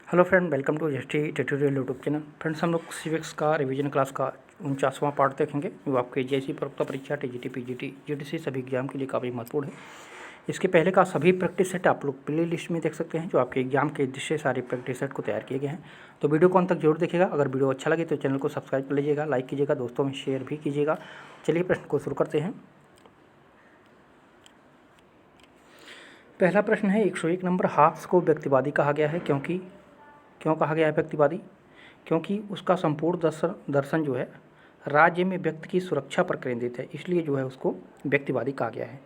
Hello friend, welcome to history tutorial YouTube channel. Friends, हम लोग civics का revision class का 49वां पार्ट देखेंगे, जो आपके जेईसी प्रवक्ता परीक्षा, टीजीटी, पीजीटी, जीडीसी सभी एग्जाम के लिए काफ़ी महत्वपूर्ण है। इसके पहले का सभी प्रैक्टिस सेट आप लोग प्ले लिस्ट में देख सकते हैं, जो आपके एग्जाम के उद्देश्य सारे प्रैक्टिस सेट को तैयार किए गए हैं। तो वीडियो को अंत तक जरूर देखिएगा। अगर वीडियो अच्छा लगे तो चैनल को सब्सक्राइब कर लीजिएगा, लाइक कीजिएगा, दोस्तों में शेयर भी कीजिएगा। चलिए प्रश्न को शुरू करते हैं। पहला प्रश्न है 101 नंबर। हाब्स को व्यक्तिवादी कहा गया है क्यों कहा गया है व्यक्तिवादी? क्योंकि उसका संपूर्ण दर्शन जो है राज्य में व्यक्ति की सुरक्षा पर केंद्रित है, इसलिए जो है उसको व्यक्तिवादी कहा गया है।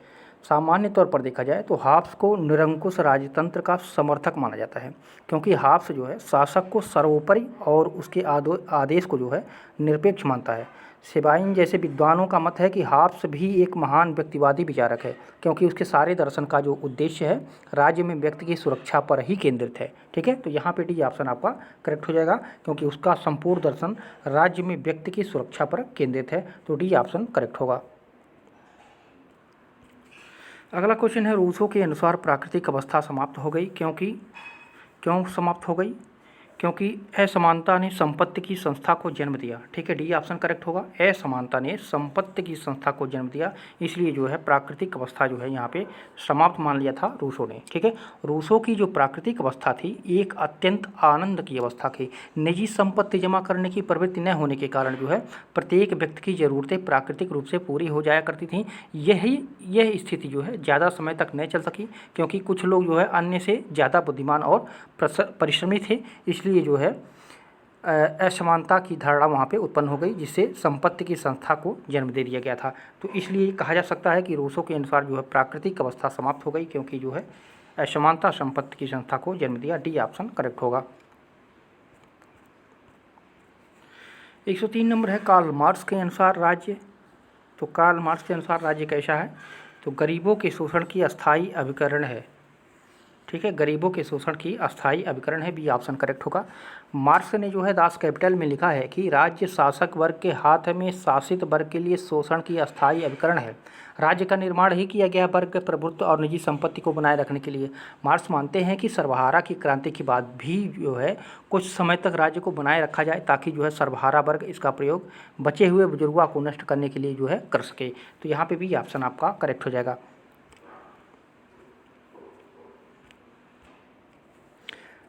सामान्य तौर पर देखा जाए तो हाब्स को निरंकुश राजतंत्र का समर्थक माना जाता है, क्योंकि हाब्स जो है शासक को सर्वोपरि और उसके आदेश को जो है निरपेक्ष मानता है। सेबाइन जैसे विद्वानों का मत है कि हाब्स भी एक महान व्यक्तिवादी विचारक है, क्योंकि उसके सारे दर्शन का जो उद्देश्य है राज्य में व्यक्ति की सुरक्षा पर ही केंद्रित है। ठीक है, तो यहाँ पे डी ऑप्शन आपका करेक्ट हो जाएगा, क्योंकि उसका संपूर्ण दर्शन राज्य में व्यक्ति की सुरक्षा पर केंद्रित है। तो डी ऑप्शन करेक्ट होगा। अगला क्वेश्चन है, रूसो के अनुसार प्राकृतिक अवस्था समाप्त हो गई क्यों समाप्त हो गई? क्योंकि असमानता ने संपत्ति की संस्था को जन्म दिया। ठीक है, डी ऑप्शन करेक्ट होगा। असमानता ने संपत्ति की संस्था को जन्म दिया, इसलिए जो है प्राकृतिक अवस्था जो है यहाँ पे समाप्त मान लिया था रूसो ने। ठीक है, रूसो की जो प्राकृतिक अवस्था थी एक अत्यंत आनंद की अवस्था थी। निजी संपत्ति जमा करने की प्रवृत्ति न होने के कारण जो है प्रत्येक व्यक्ति की ज़रूरतें प्राकृतिक रूप से पूरी हो जाया करती थीं। यह स्थिति जो है ज़्यादा समय तक नहीं चल सकी, क्योंकि कुछ लोग जो है अन्य से ज़्यादा बुद्धिमान और परिश्रमी थे, इसलिए जो है असमानता की धारणा वहाँ पे उत्पन्न हो गई, जिससे संपत्ति की संस्था को जन्म दे दिया गया था। तो इसलिए कहा जा सकता है कि रूसो के अनुसार जो है प्राकृतिक अवस्था समाप्त हो गई, क्योंकि जो है असमानता संपत्ति की संस्था को जन्म दिया। डी ऑप्शन करेक्ट होगा। 103 नंबर है, कार्ल मार्क्स के अनुसार राज्य। तो कार्ल मार्क्स के अनुसार राज्य कैसा है? तो गरीबों के शोषण की अस्थायी अभिकरण है। ठीक है, गरीबों के शोषण की अस्थायी अभिकरण है। बी ऑप्शन करेक्ट होगा। मार्क्स ने जो है दास कैपिटल में लिखा है कि राज्य शासक वर्ग के हाथ में शासित वर्ग के लिए शोषण की अस्थायी अभिकरण है। राज्य का निर्माण ही किया गया वर्ग प्रभुत्व और निजी संपत्ति को बनाए रखने के लिए। मार्क्स मानते हैं कि सर्वहारा की क्रांति के बाद भी जो है कुछ समय तक राज्य को बनाए रखा जाए, ताकि जो है सर्वहारा वर्ग इसका प्रयोग बचे हुए बुजुर्गों को नष्ट करने के लिए जो है कर सके। तो यहाँ पे भी ऑप्शन आपका करेक्ट हो जाएगा।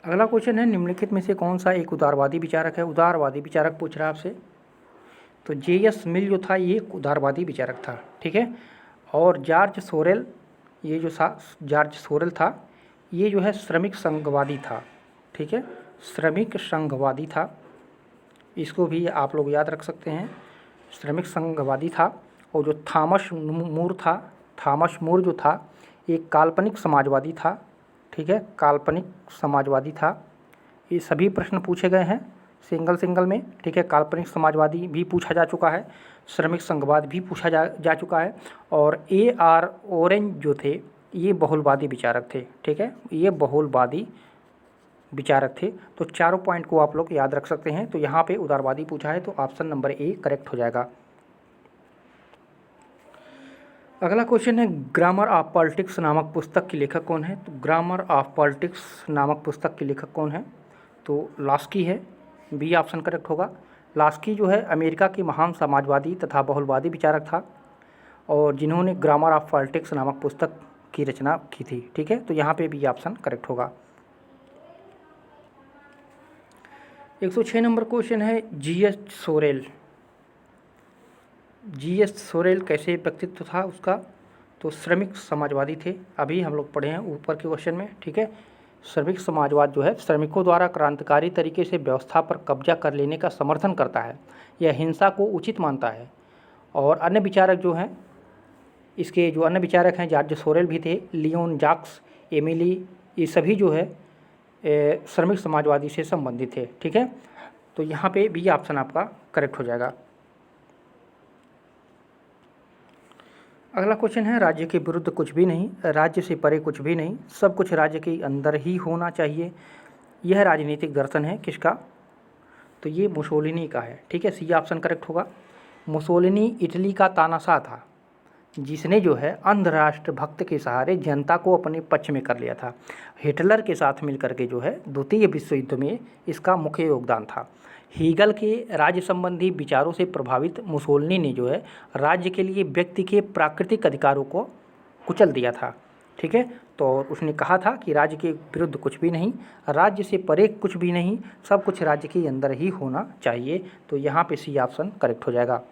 अगला क्वेश्चन है, निम्नलिखित में से कौन सा एक उदारवादी विचारक है? उदारवादी विचारक पूछ रहा है आपसे। तो जे.एस. मिल जो था ये एक उदारवादी विचारक था। ठीक है, और जॉर्ज सोरेल, ये जो जॉर्ज सोरेल था ये जो है श्रमिक संघवादी था। ठीक है, श्रमिक संघवादी था, इसको भी आप लोग याद रख सकते हैं। श्रमिक संघवादी था। और जो थॉमस मूर जो था एक काल्पनिक समाजवादी था। ठीक है, काल्पनिक समाजवादी था। ये सभी प्रश्न पूछे गए हैं सिंगल में। ठीक है, काल्पनिक समाजवादी भी पूछा जा चुका है, श्रमिक संघवाद भी पूछा जा चुका है, और A.R. ऑरेंज जो थे ये बहुलवादी विचारक थे। ठीक है, ये बहुलवादी विचारक थे। तो चारों पॉइंट को आप लोग याद रख सकते हैं। तो यहाँ पे उदारवादी पूछा है, तो ऑप्शन नंबर ए करेक्ट हो जाएगा। अगला क्वेश्चन है, ग्रामर ऑफ पॉलिटिक्स नामक पुस्तक की लेखक कौन है? तो ग्रामर ऑफ पॉलिटिक्स नामक पुस्तक की लेखक कौन है? तो लास्की है। बी ऑप्शन करेक्ट होगा। लास्की जो है अमेरिका की महान समाजवादी तथा बहुलवादी विचारक था, और जिन्होंने ग्रामर ऑफ पॉलिटिक्स नामक पुस्तक की रचना की थी। ठीक है, तो यहाँ पे बी ऑप्शन करेक्ट होगा। 106 नंबर क्वेश्चन है, जी.एस. सोरेल। जी.एस. सोरेल कैसे व्यक्तित्व था उसका? तो श्रमिक समाजवादी थे। अभी हम लोग पढ़े हैं ऊपर के क्वेश्चन में। ठीक है, श्रमिक समाजवाद जो है श्रमिकों द्वारा क्रांतिकारी तरीके से व्यवस्था पर कब्जा कर लेने का समर्थन करता है। यह हिंसा को उचित मानता है। और अन्य विचारक जो हैं, इसके जो अन्य विचारक हैं जॉर्ज सोरेल भी थे, लियोन जाक्स, एमिली, ये सभी जो है श्रमिक समाजवादी से संबंधित थे। ठीक है, तो यहाँ पे बी ऑप्शन आपका करेक्ट हो जाएगा। अगला क्वेश्चन है, राज्य के विरुद्ध कुछ भी नहीं, राज्य से परे कुछ भी नहीं, सब कुछ राज्य के अंदर ही होना चाहिए। यह राजनीतिक दर्शन है किसका? तो ये मुसोलिनी का है। ठीक है, सी ऑप्शन करेक्ट होगा। मुसोलिनी इटली का तानाशाह था। जिसने जो है अंध राष्ट्रभक्त के सहारे जनता को अपने पक्ष में कर लिया था। हिटलर के साथ मिलकर के जो है द्वितीय विश्व युद्ध में इसका मुख्य योगदान था। हीगल के राज्य संबंधी विचारों से प्रभावित मुसोलिनी ने जो है राज्य के लिए व्यक्ति के प्राकृतिक अधिकारों को कुचल दिया था। ठीक है, तो उसने कहा था कि राज्य के विरुद्ध कुछ भी नहीं, राज्य से परे कुछ भी नहीं, सब कुछ राज्य के अंदर ही होना चाहिए। तो यहाँ पे सी ऑप्शन करेक्ट हो जाएगा।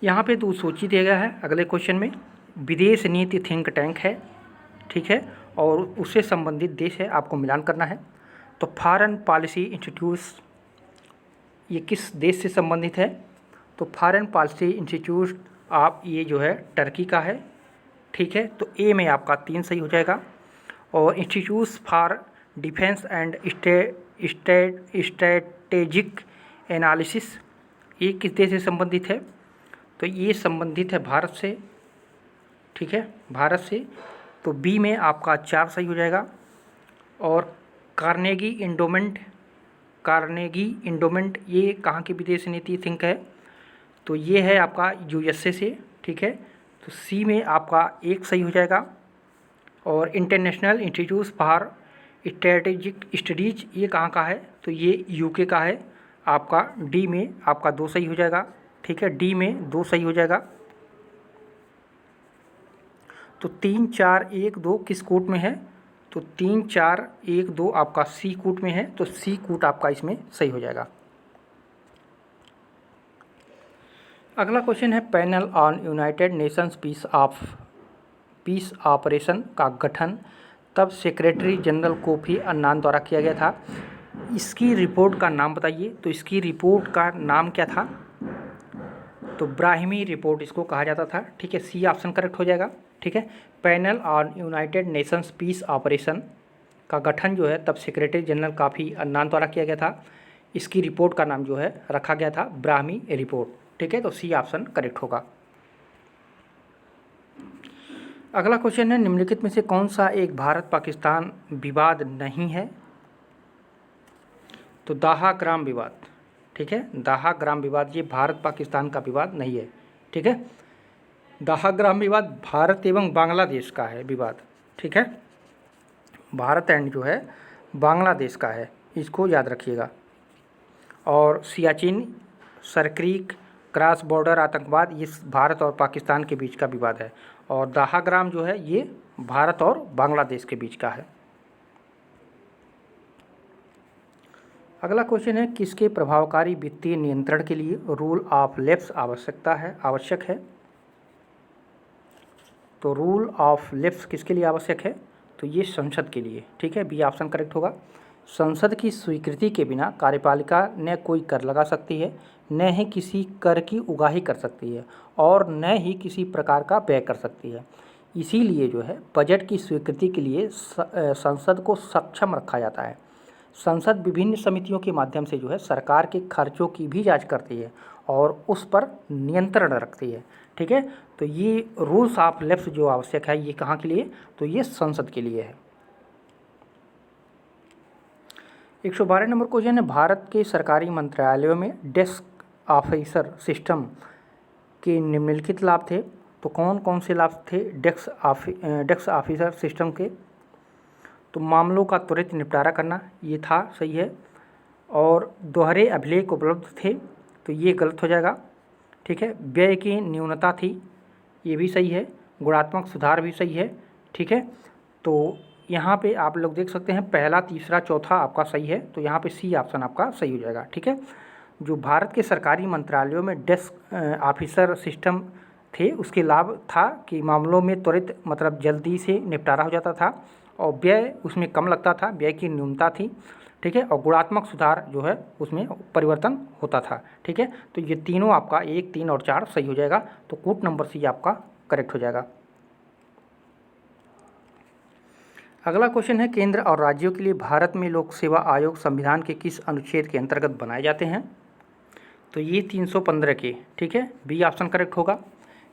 यहाँ पे दो सूची दिया गया है अगले क्वेश्चन में। विदेश नीति थिंक टैंक है, ठीक है, और उससे संबंधित देश है, आपको मिलान करना है। तो फॉरेन पॉलिसी इंस्टीट्यूट ये किस देश से संबंधित है? तो फॉरेन पॉलिसी इंस्टीट्यूट आप ये जो है टर्की का है। ठीक है, तो ए में आपका 3 सही हो जाएगा। और institute for defence and strategic analysis ये किस देश से संबंधित है? तो ये संबंधित है भारत से। ठीक है, भारत से। तो बी में आपका 4 सही हो जाएगा। और कार्नेगी इंडोमेंट ये कहाँ की विदेश नीति थिंक है? तो ये है आपका यूएसए से। ठीक है, तो सी में आपका 1 सही हो जाएगा। और international institute for strategic studies ये कहाँ का है? तो ये यूके का है। आपका डी में आपका 2 सही हो जाएगा। ठीक है, डी में 2 सही हो जाएगा। तो 3 4 1 2 किस कूट में है? तो 3 4 1 2 आपका सी कूट में है। तो सी कूट आपका इसमें सही हो जाएगा। अगला क्वेश्चन है panel on United Nations peace operation का गठन तब सेक्रेटरी जनरल कोफी अन्नान द्वारा किया गया था। इसकी रिपोर्ट का नाम बताइए। तो इसकी रिपोर्ट का नाम क्या था? तो ब्राहिमी रिपोर्ट इसको कहा जाता था। ठीक है, सी ऑप्शन करेक्ट हो जाएगा। ठीक है, panel on United Nations peace operation का गठन जो है तब सेक्रेटरी जनरल कोफी अन्नान द्वारा किया गया था। इसकी रिपोर्ट का नाम जो है रखा गया था ब्राह्मी रिपोर्ट। ठीक है, तो सी ऑप्शन करेक्ट होगा। अगला क्वेश्चन है निम्नलिखित में से कौन सा एक भारत पाकिस्तान विवाद नहीं है? तो दाहा ग्राम विवाद। ठीक है, दाहा ग्राम विवाद ये भारत पाकिस्तान का विवाद नहीं है। ठीक है, दाहा ग्राम विवाद भारत एवं बांग्लादेश का है विवाद। ठीक है, भारत एंड जो है बांग्लादेश का है, इसको याद रखिएगा। और सियाचिन सरक्रीक क्रॉस बॉर्डर आतंकवाद ये भारत और पाकिस्तान के बीच का विवाद है। और दाहाग्राम जो है ये भारत और बांग्लादेश के बीच का है। अगला क्वेश्चन है किसके प्रभावकारी वित्तीय नियंत्रण के लिए रूल ऑफ लेफ्ट आवश्यक है? तो रूल ऑफ लेफ्ट किसके लिए आवश्यक है? तो ये संसद के लिए। ठीक है, बी ऑप्शन करेक्ट होगा। संसद की स्वीकृति के बिना कार्यपालिका न कोई कर लगा सकती है, न ही किसी कर की उगाही कर सकती है, और न ही किसी प्रकार का व्यय कर सकती है। इसीलिए जो है बजट की स्वीकृति के लिए संसद को सक्षम रखा जाता है। संसद विभिन्न समितियों के माध्यम से जो है सरकार के खर्चों की भी जांच करती है और उस पर नियंत्रण रखती है। ठीक है, तो ये रूल्स ऑफ लेफ्ट जो आवश्यक है ये कहाँ के लिए? तो ये संसद के लिए है। 112 नंबर क्वेश्चन है भारत के सरकारी मंत्रालयों में डेस्क ऑफिसर सिस्टम के निम्नलिखित लाभ थे। तो कौन कौन से लाभ थे डेस्क ऑफिसर सिस्टम के? तो मामलों का त्वरित निपटारा करना ये था, सही है। और दोहरे अभिलेख उपलब्ध थे, तो ये गलत हो जाएगा। ठीक है, व्यय की न्यूनता थी, ये भी सही है। गुणात्मक सुधार भी सही है। ठीक है, तो यहाँ पे आप लोग देख सकते हैं पहला, तीसरा, चौथा आपका सही है। तो यहाँ पे सी ऑप्शन आपका सही हो जाएगा। ठीक है, जो भारत के सरकारी मंत्रालयों में डेस्क ऑफिसर सिस्टम थे उसके लाभ था कि मामलों में त्वरित मतलब जल्दी से निपटारा हो जाता था और व्यय उसमें कम लगता था, व्यय की न्यूनता थी। ठीक है, और गुणात्मक सुधार जो है उसमें परिवर्तन होता था। ठीक है, तो ये तीनों आपका 1, 3 और 4 सही हो जाएगा। तो कूट नंबर सी आपका करेक्ट हो जाएगा। अगला क्वेश्चन है केंद्र और राज्यों के लिए भारत में लोक सेवा आयोग संविधान के किस अनुच्छेद के अंतर्गत बनाए जाते हैं? तो ये 315 के। ठीक है, बी ऑप्शन करेक्ट होगा।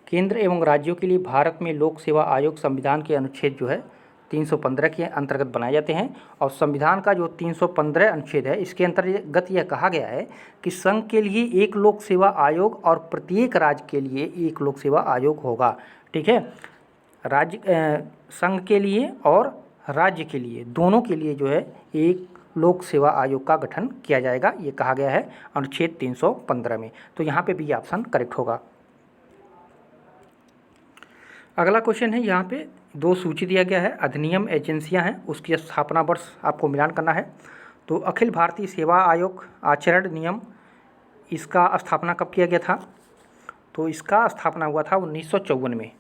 केंद्र एवं राज्यों के लिए भारत में लोक सेवा आयोग संविधान के अनुच्छेद जो है 315 के अंतर्गत बनाए जाते हैं। और संविधान का जो 315 अनुच्छेद है, इसके अंतर्गत यह कहा गया है कि संघ के लिए एक लोक सेवा आयोग और प्रत्येक राज्य के लिए एक लोक सेवा आयोग होगा। ठीक है, संघ के लिए और राज्य के लिए, दोनों के लिए जो है एक लोक सेवा आयोग का गठन किया जाएगा, ये कहा गया है अनुच्छेद 315 में। तो यहाँ पे बी ऑप्शन करेक्ट होगा। अगला क्वेश्चन है, यहाँ पे दो सूची दिया गया है, अधिनियम एजेंसियां हैं, उसकी स्थापना वर्ष आपको मिलान करना है। तो अखिल भारतीय सेवा आयोग आचरण नियम, इसका स्थापना कब किया गया था? तो इसका स्थापना हुआ था 1954 में।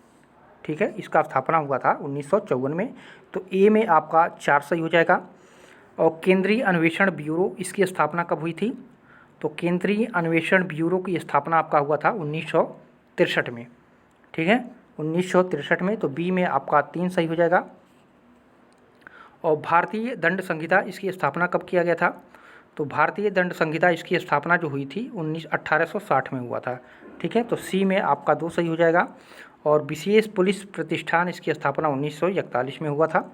ठीक है, इसका स्थापना हुआ था 1954 में। तो ए में आपका 4 सही हो जाएगा। और केंद्रीय अन्वेषण ब्यूरो, इसकी स्थापना कब हुई थी? तो केंद्रीय अन्वेषण ब्यूरो की स्थापना आपका हुआ था 1963 में। ठीक है, 1963 में। तो बी में आपका 3 सही हो जाएगा। और भारतीय दंड संहिता, इसकी स्थापना कब किया गया था? तो भारतीय दंड संहिता, इसकी स्थापना जो हुई थी 1860 में हुआ था। ठीक है, तो सी में आपका 2 सही हो जाएगा। और विशेष पुलिस प्रतिष्ठान, इसकी स्थापना 1941 में हुआ था।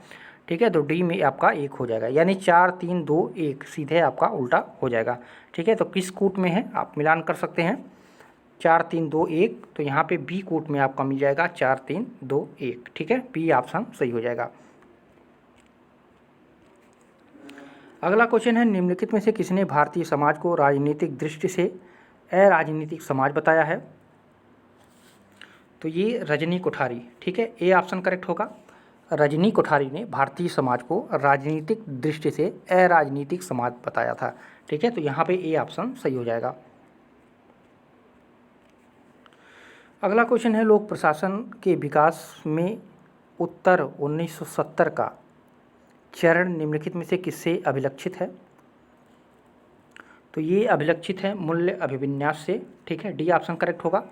ठीक है, तो डी में आपका 1 हो जाएगा, यानी 4 3 2 1 सीधे आपका उल्टा हो जाएगा। ठीक है, तो किस कूट में है आप मिलान कर सकते हैं, 4 3 2 1, तो यहाँ पे बी कूट में आपका मिल जाएगा 4 3 2 1। ठीक है, बी ऑप्शन सही हो जाएगा। अगला क्वेश्चन है, निम्नलिखित में से किसने भारतीय समाज को राजनीतिक दृष्टि से अराजनीतिक समाज बताया है? तो ये रजनी कोठारी। ठीक है, ए ऑप्शन करेक्ट होगा। रजनी कोठारी ने भारतीय समाज को राजनीतिक दृष्टि से अराजनीतिक समाज बताया था। ठीक है, तो यहाँ पे ए ऑप्शन सही हो जाएगा। अगला क्वेश्चन है, लोक प्रशासन के विकास में उत्तर 1970 का चरण निम्नलिखित में से किससे अभिलक्षित है? तो ये अभिलक्षित है मूल्य अभिविन्यास से। ठीक है, डी ऑप्शन करेक्ट होगा।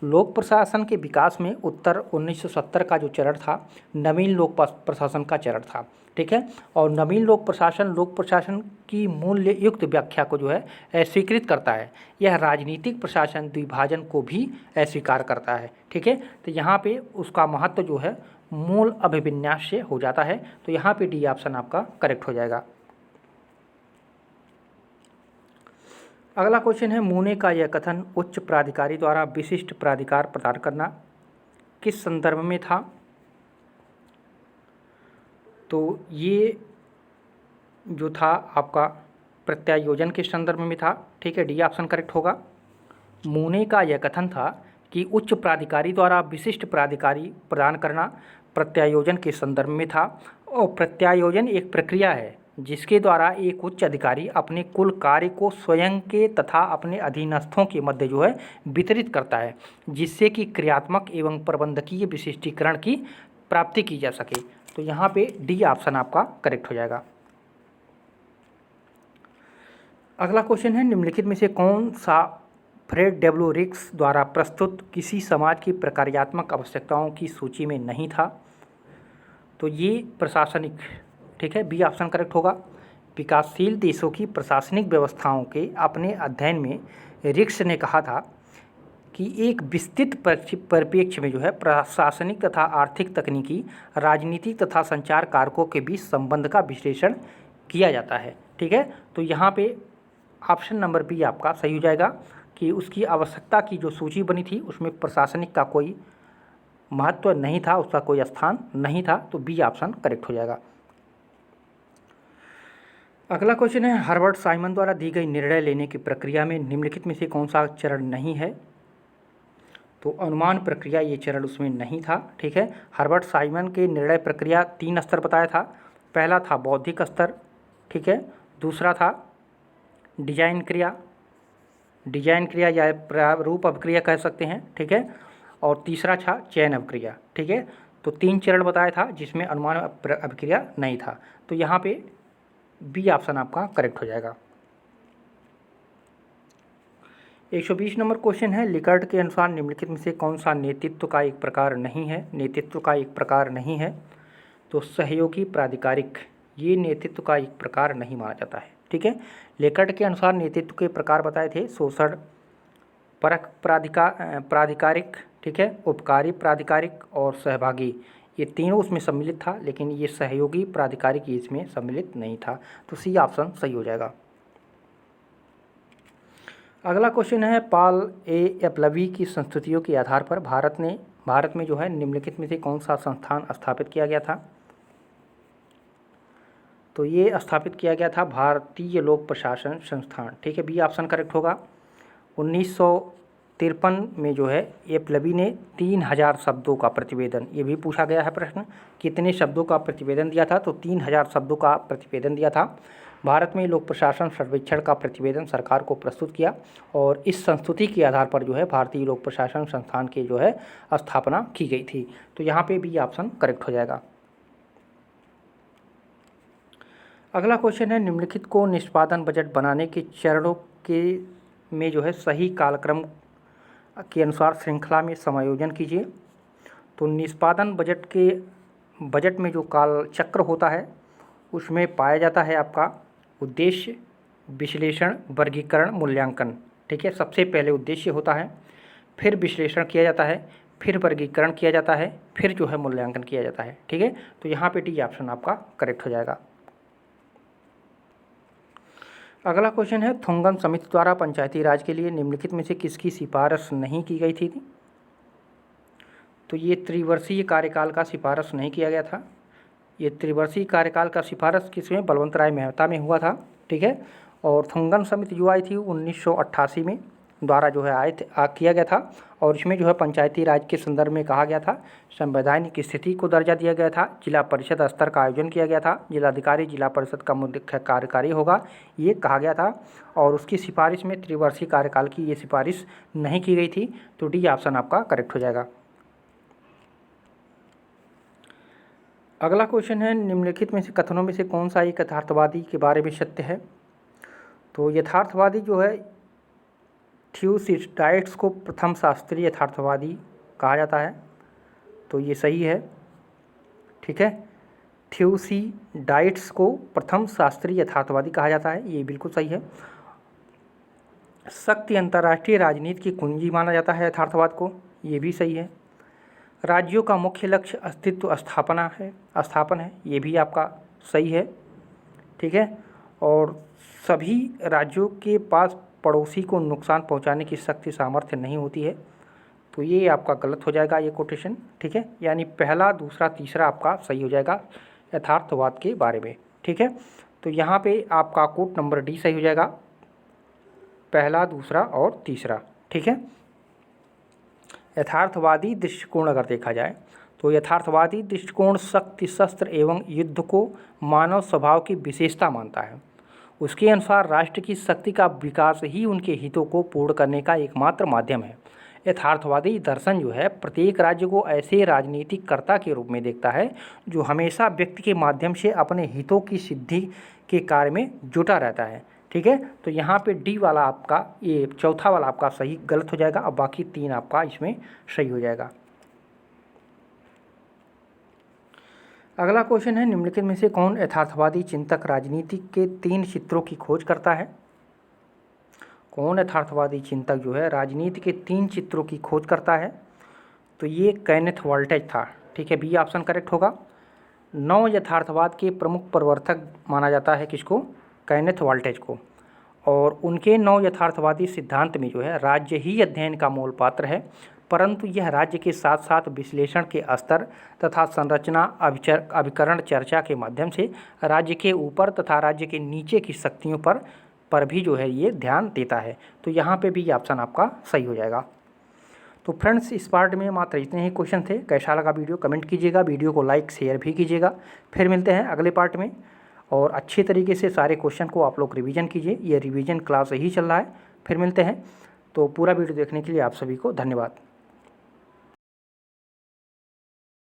लोक प्रशासन के विकास में उत्तर 1970 का जो चरण था, नवीन लोक प्रशासन का चरण था। ठीक है, और नवीन लोक प्रशासन की मूल्य युक्त व्याख्या को जो है अस्वीकृत करता है। यह राजनीतिक प्रशासन द्विभाजन को भी अस्वीकार करता है। ठीक है, तो यहाँ पे उसका महत्व जो है मूल अभिविन्यास से हो जाता है। तो यहाँ पे डी ऑप्शन आपका करेक्ट हो जाएगा। अगला क्वेश्चन है, मूने का यह कथन उच्च प्राधिकारी द्वारा विशिष्ट प्राधिकार प्रदान करना किस संदर्भ में था? तो ये जो था आपका प्रत्यायोजन के संदर्भ में था। ठीक है, डी ऑप्शन करेक्ट होगा। मूने का यह कथन था कि उच्च प्राधिकारी द्वारा विशिष्ट प्राधिकारी प्रदान करना प्रत्यायोजन के संदर्भ में था। और प्रत्यायोजन एक प्रक्रिया है जिसके द्वारा एक उच्च अधिकारी अपने कुल कार्य को स्वयं के तथा अपने अधीनस्थों के मध्य जो है वितरित करता है, जिससे कि क्रियात्मक एवं प्रबंधकीय विशिष्टीकरण की प्राप्ति की जा सके। तो यहाँ पे डी ऑप्शन आपका करेक्ट हो जाएगा। अगला क्वेश्चन है, निम्नलिखित में से कौन सा फ्रेड डब्ल्यू रिक्स द्वारा प्रस्तुत किसी समाज की प्रक्रियात्मक आवश्यकताओं की सूची में नहीं था? तो ये प्रशासनिक। ठीक है, बी ऑप्शन करेक्ट होगा। विकासशील देशों की प्रशासनिक व्यवस्थाओं के अपने अध्ययन में रिक्स ने कहा था कि एक विस्तृत परिप्रेक्ष्य में जो है प्रशासनिक तथा आर्थिक, तकनीकी, राजनीतिक तथा संचार कारकों के बीच संबंध का विश्लेषण किया जाता है। ठीक है, तो यहाँ पे ऑप्शन नंबर बी आपका सही हो जाएगा कि उसकी आवश्यकता की जो सूची बनी थी उसमें प्रशासनिक का कोई महत्व नहीं था, उसका कोई स्थान नहीं था। तो बी ऑप्शन करेक्ट हो जाएगा। अगला क्वेश्चन है, हर्बर्ट साइमन द्वारा दी गई निर्णय लेने की प्रक्रिया में निम्नलिखित में से कौन सा चरण नहीं है? तो अनुमान प्रक्रिया, ये चरण उसमें नहीं था। ठीक है, हर्बर्ट साइमन के निर्णय प्रक्रिया 3 स्तर बताया था। पहला था बौद्धिक स्तर। ठीक है, दूसरा था डिजाइन क्रिया या प्रारूप अभिक्रिया कह सकते हैं। ठीक है, और तीसरा था चयन अभिक्रिया। ठीक है, तो 3 चरण बताया था जिसमें अनुमान अभिक्रिया नहीं था। तो यहाँ पे बी ऑप्शन आपका करेक्ट हो जाएगा। 120 नंबर क्वेश्चन है, लिकर्ट के अनुसार निम्नलिखित में से कौन सा नेतृत्व का एक प्रकार नहीं है? नेतृत्व का एक प्रकार नहीं है तो सहयोगी प्राधिकारिक, ये नेतृत्व का एक प्रकार नहीं माना जाता है। ठीक है, लिकर्ट के अनुसार नेतृत्व के प्रकार बताए थे शोषण परक प्राधिकारिक, ठीक है, उपकारी प्राधिकारिक और सहभागी, ये तीनों उसमें सम्मिलित था, लेकिन ये सहयोगी प्राधिकारिक इसमें सम्मिलित नहीं था। तो सी ऑप्शन सही हो जाएगा। अगला क्वेश्चन है, पॉल ए एपलबी की संस्तुतियों के आधार पर भारत में जो है निम्नलिखित में से कौन सा संस्थान स्थापित किया गया था? तो ये स्थापित किया गया था भारतीय लोक प्रशासन संस्थान, ठीक है, बी ऑप्शन करेक्ट होगा। 1953 में जो है एपलबी ने 3000 शब्दों का प्रतिवेदन, ये भी पूछा गया है प्रश्न, कितने शब्दों का प्रतिवेदन दिया था? तो 3000 शब्दों का प्रतिवेदन दिया था। भारत में लोक प्रशासन सर्वेक्षण का प्रतिवेदन सरकार को प्रस्तुत किया और इस संस्तुति के आधार पर जो है भारतीय लोक प्रशासन संस्थान की जो है स्थापना की गई थी। तो यहाँ पे बी ऑप्शन करेक्ट हो जाएगा। अगला क्वेश्चन है, निम्नलिखित को निष्पादन बजट बनाने के चरणों के में जो है सही कालक्रम के अनुसार श्रृंखला में समायोजन कीजिए। तो निष्पादन बजट में जो काल चक्र होता है उसमें पाया जाता है आपका उद्देश्य, विश्लेषण, वर्गीकरण, मूल्यांकन, ठीक है। सबसे पहले उद्देश्य होता है, फिर विश्लेषण किया जाता है, फिर वर्गीकरण किया जाता है, फिर जो है मूल्यांकन किया जाता है, ठीक है। तो यहाँ पे डी ऑप्शन आपका करेक्ट हो जाएगा। अगला क्वेश्चन है, थुंगन समिति द्वारा पंचायती राज के लिए निम्नलिखित में से किसकी सिफारिश नहीं की गई थी? तो ये त्रिवर्षीय कार्यकाल का सिफारिश नहीं किया गया था। ये त्रिवर्षीय कार्यकाल का सिफारिश किसमें? बलवंत राय मेहता में हुआ था, ठीक है। और थुंगन समिति जो आई थी 1988 में द्वारा जो है किया गया था और इसमें जो है पंचायती राज के संदर्भ में कहा गया था, संवैधानिक स्थिति को दर्जा दिया गया था, जिला परिषद स्तर का आयोजन किया गया था, जिलाधिकारी जिला परिषद का मुख्य कार्यकारी होगा, ये कहा गया था। और उसकी सिफारिश में त्रिवर्षीय कार्यकाल की ये सिफारिश नहीं की गई थी। तो डी ऑप्शन आपका करेक्ट हो जाएगा। अगला क्वेश्चन है, निम्नलिखित में से कथनों में से कौन सा एक यथार्थवादी के बारे में सत्य है? तो यथार्थवादी जो है थ्यूसिडाइट्स को प्रथम शास्त्रीय यथार्थवादी कहा जाता है, तो ये सही है, ठीक है। थ्यूसिडाइट्स को प्रथम शास्त्रीय यथार्थवादी कहा जाता है, ये बिल्कुल सही है। शक्ति अंतर्राष्ट्रीय राजनीति की कुंजी माना जाता है यथार्थवाद को, ये भी सही है। राज्यों का मुख्य लक्ष्य अस्तित्व स्थापन है, ये भी आपका सही है, ठीक है। और सभी राज्यों के पास पड़ोसी को नुकसान पहुंचाने की शक्ति सामर्थ्य नहीं होती है, तो ये आपका गलत हो जाएगा ये कोटेशन, ठीक है। यानी पहला, दूसरा, तीसरा आपका सही हो जाएगा यथार्थवाद के बारे में, ठीक है। तो यहाँ पे आपका कोट नंबर डी सही हो जाएगा, पहला, दूसरा और तीसरा, ठीक है। यथार्थवादी दृष्टिकोण अगर देखा जाए तो यथार्थवादी दृष्टिकोण शक्ति, शस्त्र एवं युद्ध को मानव स्वभाव की विशेषता मानता है। उसके अनुसार राष्ट्र की शक्ति का विकास ही उनके हितों को पूर्ण करने का एकमात्र माध्यम है। यथार्थवादी दर्शन जो है प्रत्येक राज्य को ऐसे राजनीतिक कर्ता के रूप में देखता है जो हमेशा व्यक्ति के माध्यम से अपने हितों की सिद्धि के कार्य में जुटा रहता है, ठीक है। तो यहाँ पे डी वाला आपका, ये चौथा वाला आपका सही गलत हो जाएगा और बाकी तीन आपका इसमें सही हो जाएगा। अगला क्वेश्चन है, निम्नलिखित में से कौन यथार्थवादी चिंतक राजनीति के 3 चित्रों की खोज करता है? कौन यथार्थवादी चिंतक जो है राजनीति के 3 चित्रों की खोज करता है? तो ये केनेथ वॉल्टेज था, ठीक है, बी ऑप्शन करेक्ट होगा। 9 यथार्थवाद के प्रमुख प्रवर्तक माना जाता है किसको? केनेथ वॉल्टेज को। और उनके 9 यथार्थवादी सिद्धांत में जो है राज्य ही अध्ययन का मूल पात्र है, परंतु यह राज्य के साथ साथ विश्लेषण के स्तर तथा संरचना, अभिकरण, चर्चा के माध्यम से राज्य के ऊपर तथा राज्य के नीचे की शक्तियों पर भी जो है ये ध्यान देता है। तो यहाँ पे भी ऑप्शन आपका सही हो जाएगा। तो फ्रेंड्स, इस पार्ट में मात्र इतने ही क्वेश्चन थे। कैसा लगा वीडियो कमेंट कीजिएगा, वीडियो को लाइक शेयर भी कीजिएगा। फिर मिलते हैं अगले पार्ट में और अच्छे तरीके से सारे क्वेश्चन को आप लोग रिवीजन कीजिए, ये रिवीजन क्लास ही चल रहा है। फिर मिलते हैं। तो पूरा वीडियो देखने के लिए आप सभी को धन्यवाद।